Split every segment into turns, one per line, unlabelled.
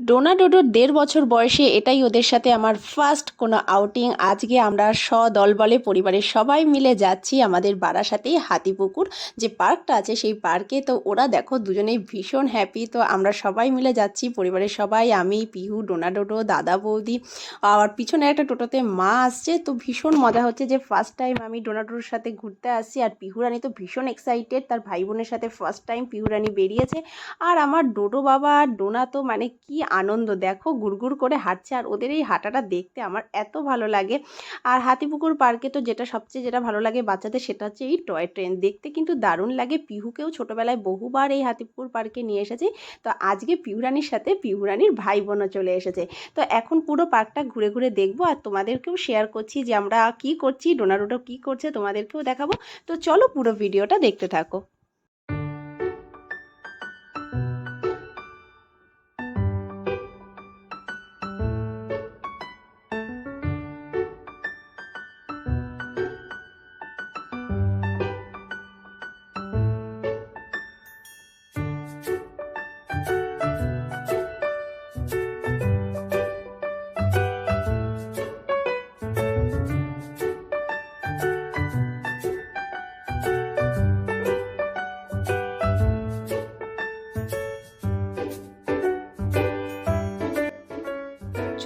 ডোনা ডোডোর ১.৫ বছর বয়সে এটাই ওদের সাথে আমার ফার্স্ট কোনো আউটিং। আজকে আমরা সদল বলে পরিবারের সবাই মিলে যাচ্ছি আমাদের বারাসাতেই হাতিপুকুর যে পার্কটা আছে সেই পার্কে। তো ওরা দেখো দুজনেই ভীষণ হ্যাপি। তো আমরা সবাই মিলে যাচ্ছি, পরিবারের সবাই, আমি, পিহু, ডোনা ডোডো, দাদা, বৌদি, আর পিছনে একটা টোটোতে মা আসছে। তো ভীষণ মজা হচ্ছে যে ফার্স্ট টাইম আমি ডোনা ডোডোর সাথে ঘুরতে আসছি। আর পিহু রানী তো ভীষণ এক্সাইটেড, তার ভাই বোনের সাথে ফার্স্ট টাইম পিহু রানী বেরিয়েছে। আর আমার ডোডো বাবা আর ডোনা তো মানে কি আনন্দ, দেখো গুড়গুড় করে হাঁটছে। আর ওদের এই হাঁটাটা দেখতে আমার এত ভালো লাগে। আর হাতিপুকুর পার্কে তো যেটা ভালো লাগে বাচ্চাদের, সেটা হচ্ছে এই টয় ট্রেন দেখতে, কিন্তু দারুণ লাগে। পিহুকেও ছোটোবেলায় বহুবার এই হাতিপুকুর পার্কে নিয়ে এসেছি। তো আজকে পিহুরানির সাথে পিহুরানির ভাই বোনও চলে এসেছে। তো এখন পুরো পার্কটা ঘুরে ঘুরে দেখবো আর তোমাদেরকেও শেয়ার করছি যে আমরা কি করছি, ডোনা ডোডো কী করছে তোমাদেরকেও দেখাবো। তো চলো পুরো ভিডিওটা দেখতে থাকো।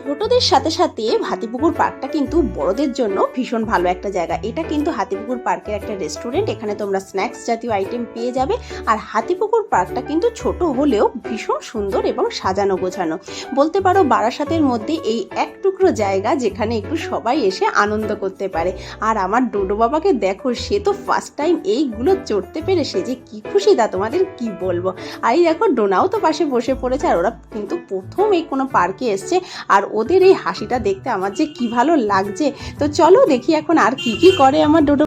ছোটদের সাথে সাথে হাতিপুকুর পার্কটা কিন্তু বড়দের জন্য ভীষণ ভালো একটা জায়গা। এটা কিন্তু হাতিপুকুর পার্কের একটা রেস্টুরেন্ট, এখানে তোমরা স্ন্যাক্স জাতীয় আইটেম পেয়ে যাবে। আর হাতিপুকুর পার্কটা কিন্তু ছোট হলেও ভীষণ সুন্দর এবং সাজানো গোছানো। বলতে পারো বারাসাতের মধ্যে এই এক টুকরো জায়গা যেখানে একটু সবাই এসে আনন্দ করতে পারে। আর আমার ডোডো বাবাকে দেখো, সে তো ফার্স্ট টাইম এইগুলো চড়তে পেরে সে যে কি খুশি তা তোমাদের কি বলবো। আর এই দেখো ডোনাও তো পাশে বসে পড়েছে। আর ওরা কিন্তু প্রথম এই কোনো পার্কে এসছে, আর ওদের এই হাসিটা দেখতে আমার যে কি ভালো লাগছে। তো চলো দেখি এখন আর কি কি করে আমার ডোডো।